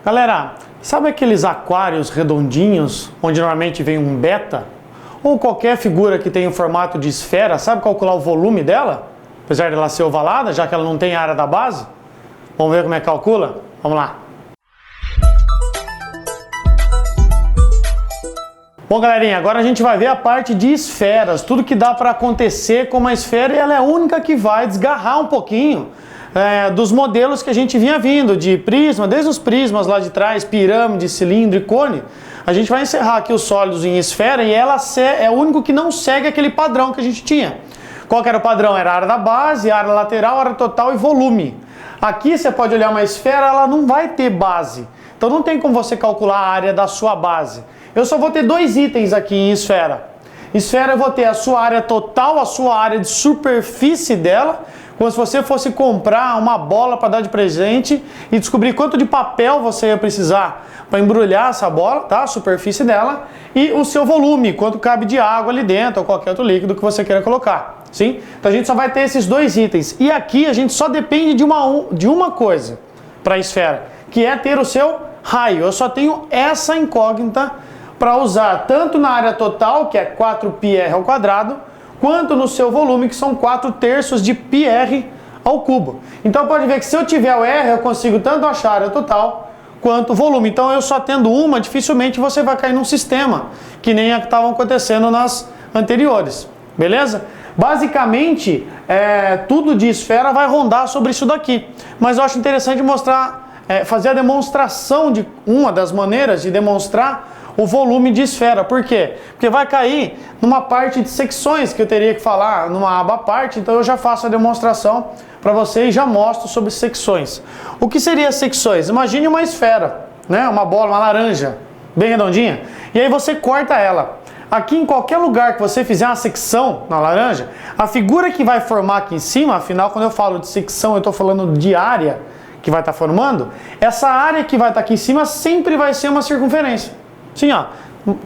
Galera, sabe aqueles aquários redondinhos, onde normalmente vem um beta? Ou qualquer figura que tenha o formato de esfera, sabe calcular o volume dela? Apesar de ela ser ovalada, já que ela não tem área da base? Vamos ver como é que calcula? Vamos lá. Bom, galerinha, agora a gente vai ver a parte de esferas, tudo que dá para acontecer com uma esfera, e ela é a única que vai desgarrar um pouquinho dos modelos que a gente vinha vindo, de prisma, desde os prismas lá de trás, pirâmide, cilindro e cone. A gente vai encerrar aqui os sólidos em esfera, e ela é o único que não segue aquele padrão que a gente tinha. Qual que era o padrão? Era a área da base, a área lateral, a área total e volume. Aqui você pode olhar uma esfera, ela não vai ter base, então não tem como você calcular a área da sua base. Eu só vou ter dois itens aqui em esfera. Esfera eu vou ter a sua área total, a sua área de superfície dela, como se você fosse comprar uma bola para dar de presente e descobrir quanto de papel você ia precisar para embrulhar essa bola, tá? A superfície dela, e o seu volume, quanto cabe de água ali dentro ou qualquer outro líquido que você queira colocar, sim? Então a gente só vai ter esses dois itens. E aqui a gente só depende de uma coisa para a esfera, que é ter o seu raio. Eu só tenho essa incógnita para usar tanto na área total, que é 4πr ao quadrado, quanto no seu volume, que são 4/3 de πr ao cubo. Então pode ver que se eu tiver o R, eu consigo tanto achar a área total quanto o volume. Então eu só tendo uma, dificilmente você vai cair num sistema, que nem a que estavam acontecendo nas anteriores. Beleza? Basicamente, tudo de esfera vai rondar sobre isso daqui. Mas eu acho interessante mostrar, fazer a demonstração de uma das maneiras de demonstrar o volume de esfera. Por quê? Porque vai cair numa parte de secções que eu teria que falar numa aba à parte, então eu já faço a demonstração para você e já mostro sobre secções. O que seria secções? Imagine uma esfera, né? Uma bola, uma laranja, bem redondinha, e aí você corta ela. Aqui em qualquer lugar que você fizer uma secção na laranja, a figura que vai formar aqui em cima, afinal quando eu falo de secção eu estou falando de área que vai estar formando, essa área que vai estar aqui em cima sempre vai ser uma circunferência. Sim, ó,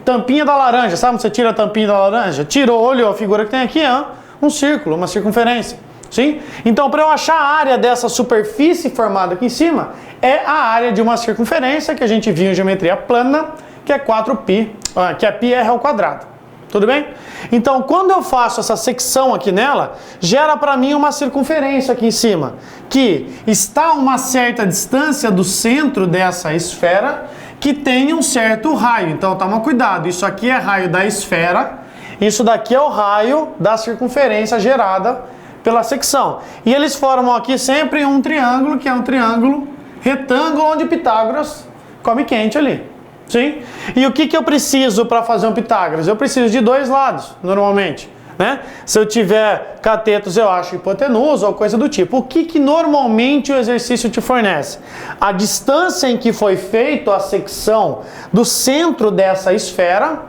tampinha da laranja, sabe? Você tira a tampinha da laranja, tirou, olhou a figura que tem aqui, ó, um círculo, uma circunferência. Sim? Então, para eu achar a área dessa superfície formada aqui em cima, é a área de uma circunferência que a gente viu em geometria plana, que é 4π, que é πr ao quadrado. Tudo bem? Então, quando eu faço essa secção aqui nela, gera para mim uma circunferência aqui em cima, que está a uma certa distância do centro dessa esfera, que tem um certo raio. Então, toma cuidado, isso aqui é raio da esfera, isso daqui é o raio da circunferência gerada pela secção. E eles formam aqui sempre um triângulo, que é um triângulo retângulo, onde Pitágoras come quente ali. Sim? E o que eu preciso para fazer um Pitágoras? Eu preciso de dois lados, normalmente. Né? Se eu tiver catetos, eu acho hipotenusa ou coisa do tipo. O que normalmente o exercício te fornece? A distância em que foi feita a secção do centro dessa esfera.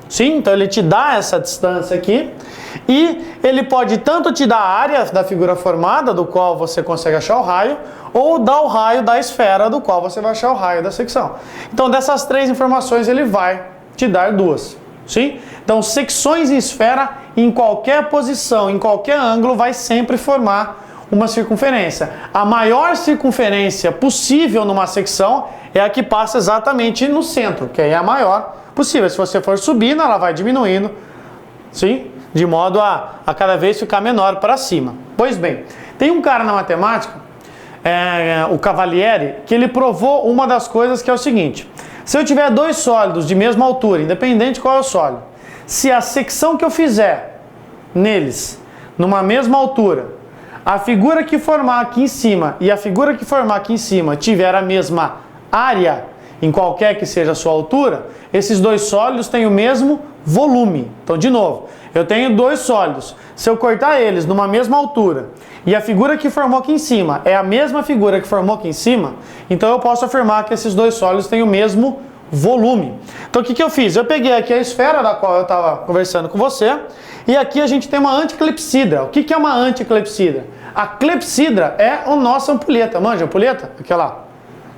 Sim, então ele te dá essa distância aqui. E ele pode tanto te dar a área da figura formada, do qual você consegue achar o raio, ou dar o raio da esfera, do qual você vai achar o raio da secção. Então dessas três informações ele vai te dar duas. Sim? Então secções em esfera, em qualquer posição, em qualquer ângulo, vai sempre formar uma circunferência. A maior circunferência possível numa secção é a que passa exatamente no centro, que aí é a maior possível. Se você for subindo, ela vai diminuindo, sim? De modo a cada vez ficar menor para cima. Pois bem, tem um cara na matemática, o Cavalieri, que ele provou uma das coisas, que é o seguinte: se eu tiver dois sólidos de mesma altura, independente qual é o sólido, se a secção que eu fizer neles, numa mesma altura, a figura que formar aqui em cima e a figura que formar aqui em cima tiver a mesma área, em qualquer que seja a sua altura, esses dois sólidos têm o mesmo volume. Então, de novo, eu tenho dois sólidos. Se eu cortar eles numa mesma altura e a figura que formou aqui em cima é a mesma figura que formou aqui em cima, então eu posso afirmar que esses dois sólidos têm o mesmo volume. Então, o que eu fiz? Eu peguei aqui a esfera da qual eu estava conversando com você, e aqui a gente tem uma anticlepsidra. O que é uma anticlepsidra? A clepsidra é a nossa ampulheta. Manja a ampulheta? Aquela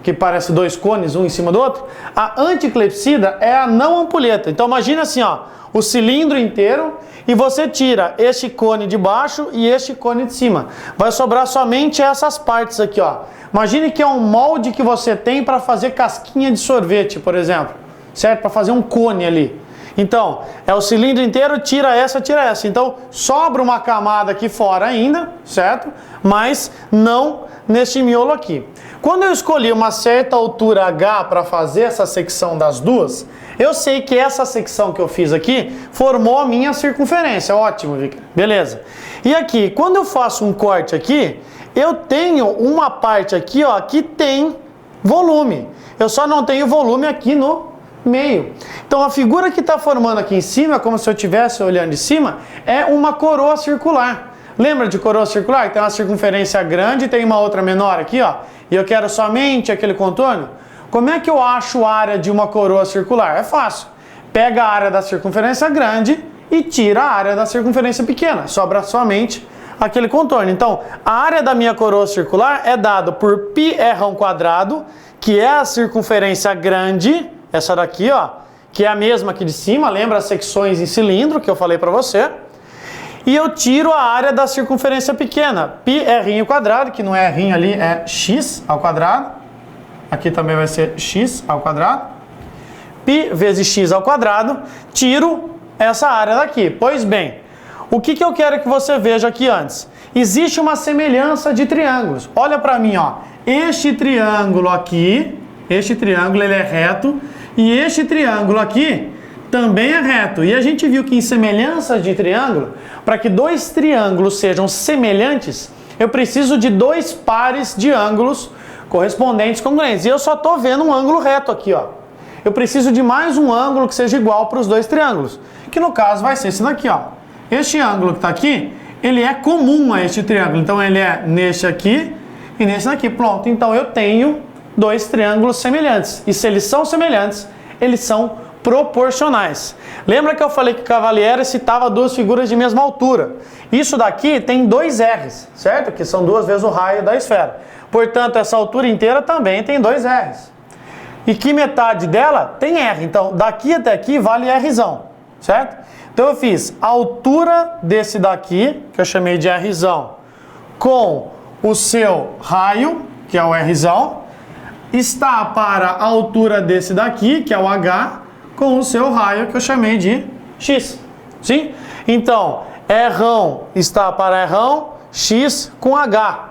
que parece dois cones, um em cima do outro. A anticlepsida é a não ampulheta. Então imagina assim, ó, o cilindro inteiro e você tira este cone de baixo e este cone de cima. Vai sobrar somente essas partes aqui, ó. Imagine que é um molde que você tem para fazer casquinha de sorvete, por exemplo, certo? Para fazer um cone ali. Então, é o cilindro inteiro, tira essa, tira essa. Então, sobra uma camada aqui fora ainda, certo? Mas não neste miolo aqui. Quando eu escolhi uma certa altura H para fazer essa secção das duas, eu sei que essa secção que eu fiz aqui formou a minha circunferência. Ótimo, Victor. Beleza. E aqui, quando eu faço um corte aqui, eu tenho uma parte aqui, ó, que tem volume. Eu só não tenho volume aqui no meio. Então a figura que está formando aqui em cima, como se eu estivesse olhando de cima, é uma coroa circular. Lembra de coroa circular? Tem uma circunferência grande e tem uma outra menor aqui, ó. E eu quero somente aquele contorno. Como é que eu acho a área de uma coroa circular? É fácil. Pega a área da circunferência grande e tira a área da circunferência pequena. Sobra somente aquele contorno. Então, a área da minha coroa circular é dada por πr², que é a circunferência grande, essa daqui, ó, que é a mesma aqui de cima, lembra as secções em cilindro que eu falei para você? E eu tiro a área da circunferência pequena, πr², que não é r ali, é x². Aqui também vai ser x². Π vezes x², tiro essa área daqui. Pois bem, o que eu quero que você veja aqui antes? Existe uma semelhança de triângulos. Olha para mim, ó. Este triângulo aqui, este triângulo ele é reto, e este triângulo aqui também é reto. E a gente viu que em semelhança de triângulo, para que dois triângulos sejam semelhantes, eu preciso de dois pares de ângulos correspondentes congruentes. E eu só estou vendo um ângulo reto aqui, ó. Eu preciso de mais um ângulo que seja igual para os dois triângulos, que no caso vai ser esse daqui, ó. Este ângulo que está aqui, ele é comum a este triângulo. Então ele é neste aqui e nesse daqui. Pronto, então eu tenho dois triângulos semelhantes. E se eles são semelhantes, eles são proporcionais. Lembra que eu falei que Cavalieri citava duas figuras de mesma altura? Isso daqui tem dois R's, certo? Que são duas vezes o raio da esfera. Portanto, essa altura inteira também tem dois R's. E que metade dela tem R. Então, daqui até aqui vale Rzão, certo? Então eu fiz a altura desse daqui, que eu chamei de Rzão, com o seu raio, que é o Rzão, está para a altura desse daqui, que é o H, com o seu raio, que eu chamei de X. Sim? Então, Rão está para Rão, X com H.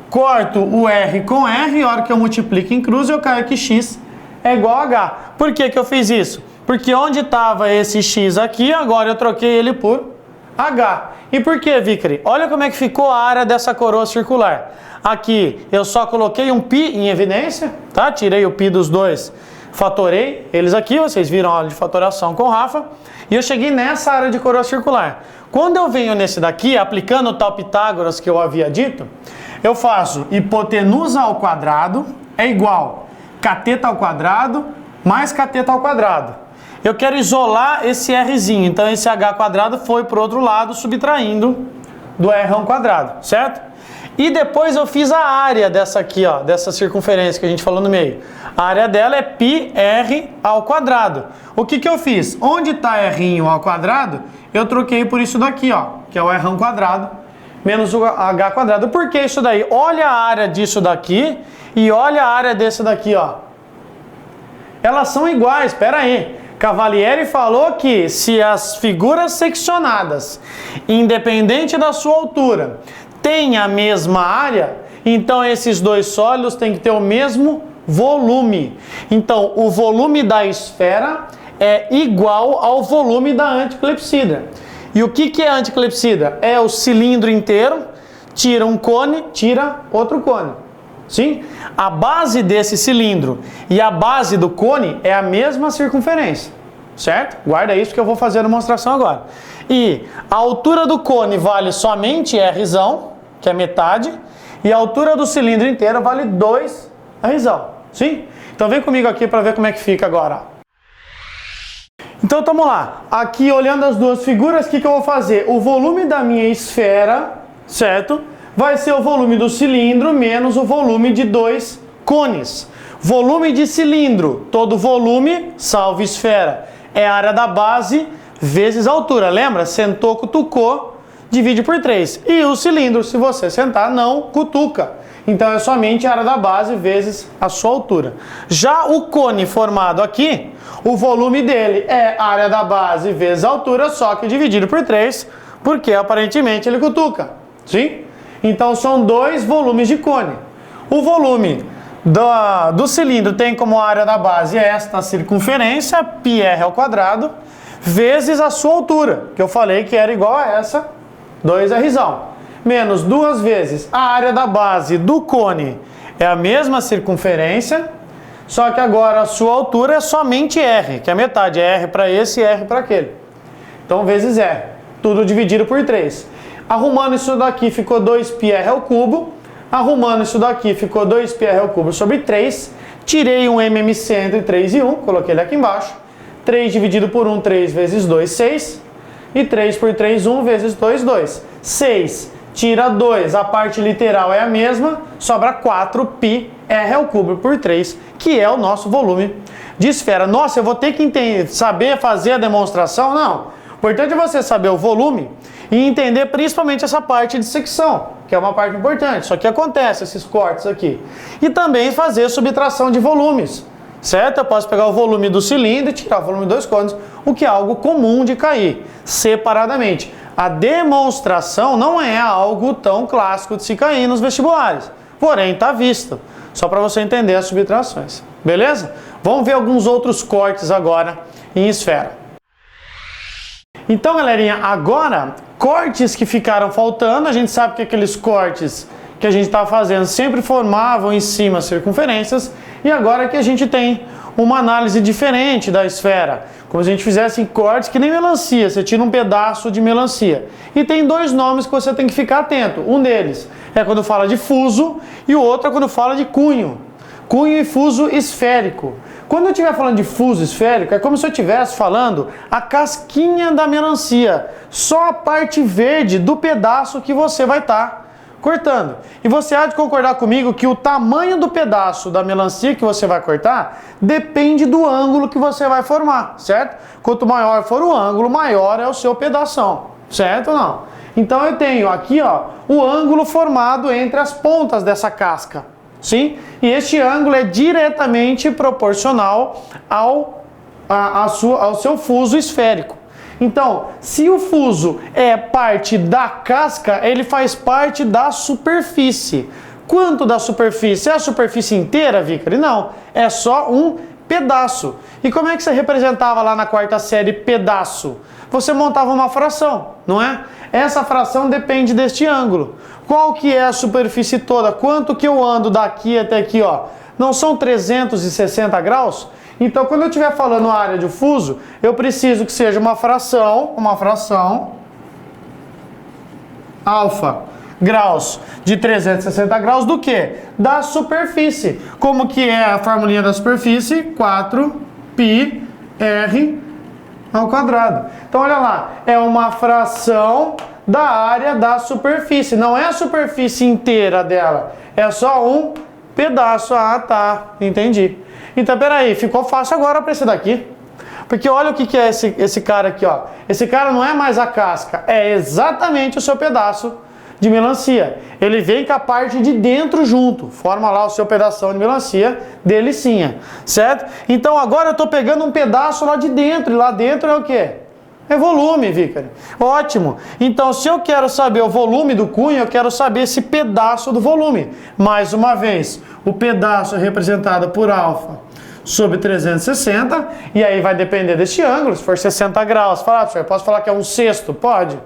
Corto o R com R, e a hora que eu multiplico em cruz, eu caio que X é igual a H. Por que eu fiz isso? Porque onde estava esse X aqui, agora eu troquei ele por H. E por que, Vickery? Olha como é que ficou a área dessa coroa circular. Aqui eu só coloquei um π em evidência, tá? Tirei o π dos dois, fatorei eles aqui, vocês viram a aula de fatoração com o Rafa, e eu cheguei nessa área de coroa circular. Quando eu venho nesse daqui, aplicando o tal Pitágoras que eu havia dito, eu faço hipotenusa ao quadrado é igual cateta ao quadrado mais cateta ao quadrado. Eu quero isolar esse Rzinho, então esse H² foi para o outro lado, subtraindo do R², certo? E depois eu fiz a área dessa aqui, ó, dessa circunferência que a gente falou no meio. A área dela é πr². O que eu fiz? Onde está R², eu troquei por isso daqui, ó, que é o R² menos o H². Por que isso daí? Olha a área disso daqui e olha a área desse daqui, ó. Elas são iguais, espera aí. Cavalieri falou que se as figuras seccionadas, independente da sua altura, têm a mesma área, então esses dois sólidos têm que ter o mesmo volume. Então, o volume da esfera é igual ao volume da anticlepsida. E o que é anticlepsida? É o cilindro inteiro, tira um cone, tira outro cone. Sim? A base desse cilindro e a base do cone é a mesma circunferência, certo? Guarda isso que eu vou fazer a demonstração agora. E a altura do cone vale somente Rzão, que é metade, e a altura do cilindro inteiro vale 2 Rzão. Sim? Então vem comigo aqui para ver como é que fica agora. Então vamos lá. Aqui olhando as duas figuras, o que eu vou fazer? O volume da minha esfera, certo? Vai ser o volume do cilindro menos o volume de dois cones. Volume de cilindro, todo volume, salvo esfera, é a área da base vezes a altura. Lembra? Sentou, cutucou, divide por 3. E o cilindro, se você sentar, não cutuca. Então é somente a área da base vezes a sua altura. Já o cone formado aqui, o volume dele é a área da base vezes a altura, só que dividido por 3, porque aparentemente ele cutuca. Sim? Então são dois volumes de cone. O volume do cilindro tem como área da base esta circunferência, πr², vezes a sua altura, que eu falei que era igual a essa, 2r, menos 2 vezes a área da base do cone, é a mesma circunferência, só que agora a sua altura é somente r, que é metade, é r para esse e r para aquele. Então vezes r, tudo dividido por 3. Arrumando isso daqui ficou 2πr², arrumando isso daqui ficou 2πr³ sobre 3, tirei um MMC entre 3 e 1, coloquei ele aqui embaixo, 3 dividido por 1, 3 vezes 2, 6, e 3 por 3, 1 vezes 2, 2. 6 tira 2, a parte literal é a mesma, sobra 4πr³ por 3, que é o nosso volume de esfera. Nossa, eu vou ter que saber fazer a demonstração? Não. O importante é você saber o volume e entender principalmente essa parte de secção, que é uma parte importante. Só que acontece esses cortes aqui. E também fazer subtração de volumes, certo? Eu posso pegar o volume do cilindro e tirar o volume dos cones, o que é algo comum de cair separadamente. A demonstração não é algo tão clássico de se cair nos vestibulares, porém está visto, só para você entender as subtrações, beleza? Vamos ver alguns outros cortes agora em esfera. Então, galerinha, agora, cortes que ficaram faltando, a gente sabe que aqueles cortes que a gente estava fazendo sempre formavam em cima circunferências, e agora que a gente tem uma análise diferente da esfera, como se a gente fizesse cortes que nem melancia, você tira um pedaço de melancia. E tem dois nomes que você tem que ficar atento, um deles é quando fala de fuso e o outro é quando fala de cunho. Cunho e fuso esférico. Quando eu estiver falando de fuso esférico, é como se eu estivesse falando a casquinha da melancia, só a parte verde do pedaço que você vai estar cortando. E você há de concordar comigo que o tamanho do pedaço da melancia que você vai cortar depende do ângulo que você vai formar, certo? Quanto maior for o ângulo, maior é o seu pedação, certo ou não? Então eu tenho aqui, ó, o ângulo formado entre as pontas dessa casca, sim? E este ângulo é diretamente proporcional ao seu fuso esférico. Então, se o fuso é parte da casca, ele faz parte da superfície. Quanto da superfície? É a superfície inteira, Vicari? Não, é só um pedaço. E como é que você representava lá na quarta série pedaço? Você montava uma fração, não é? Essa fração depende deste ângulo. Qual que é a superfície toda? Quanto que eu ando daqui até aqui, ó? Não são 360 graus? Então, quando eu estiver falando a área de fuso, eu preciso que seja uma fração alfa graus de 360 graus do que? Da superfície. Como que é a formulinha da superfície? 4πr². Então, olha lá, é uma fração da área da superfície. Não é a superfície inteira dela, é só um pedaço. Ah, tá, entendi. Então, peraí, ficou fácil agora para esse daqui. Porque olha o que é esse cara aqui, ó. Esse cara não é mais a casca, é exatamente o seu pedaço de melancia. Ele vem com a parte de dentro junto, forma lá o seu pedação de melancia, delicinha, certo? Então agora eu estou pegando um pedaço lá de dentro, e lá dentro é o quê? É volume, Vicari. Ótimo. Então, se eu quero saber o volume do cunho, eu quero saber esse pedaço do volume. Mais uma vez, o pedaço é representado por alfa sobre 360, e aí vai depender deste ângulo. Se for 60 graus, fala, professor, posso falar que é um sexto? Pode.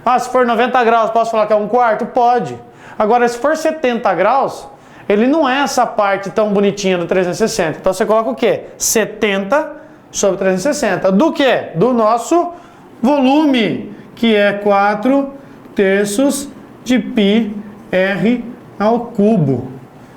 Ah, se for 90 graus, posso falar que é um quarto? Pode. Agora, se for 70 graus, ele não é essa parte tão bonitinha do 360. Então, você coloca o quê? 70 sobre 360. Do que? Do nosso volume, que é 4/3 de πr².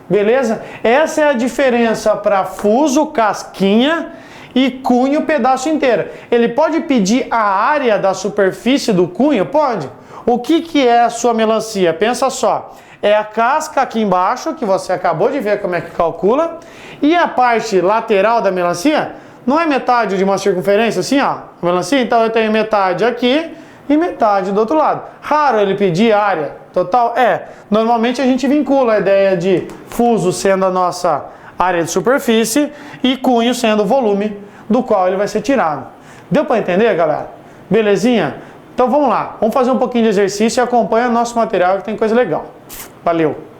Beleza? Essa é a diferença para fuso, casquinha, e cunho, pedaço inteiro. Ele pode pedir a área da superfície do cunho? Pode. O que é a sua melancia? Pensa só. é a casca aqui embaixo, que você acabou de ver como é que calcula, e a parte lateral da melancia não é metade de uma circunferência assim, ó, a melancia? Então eu tenho metade aqui e metade do outro lado. Raro ele pedir área total? Normalmente a gente vincula a ideia de fuso sendo a nossa área de superfície e cunho sendo o volume do qual ele vai ser tirado. Deu para entender, galera? Belezinha? Então vamos lá, vamos fazer um pouquinho de exercício e acompanha nosso material que tem coisa legal. Valeu!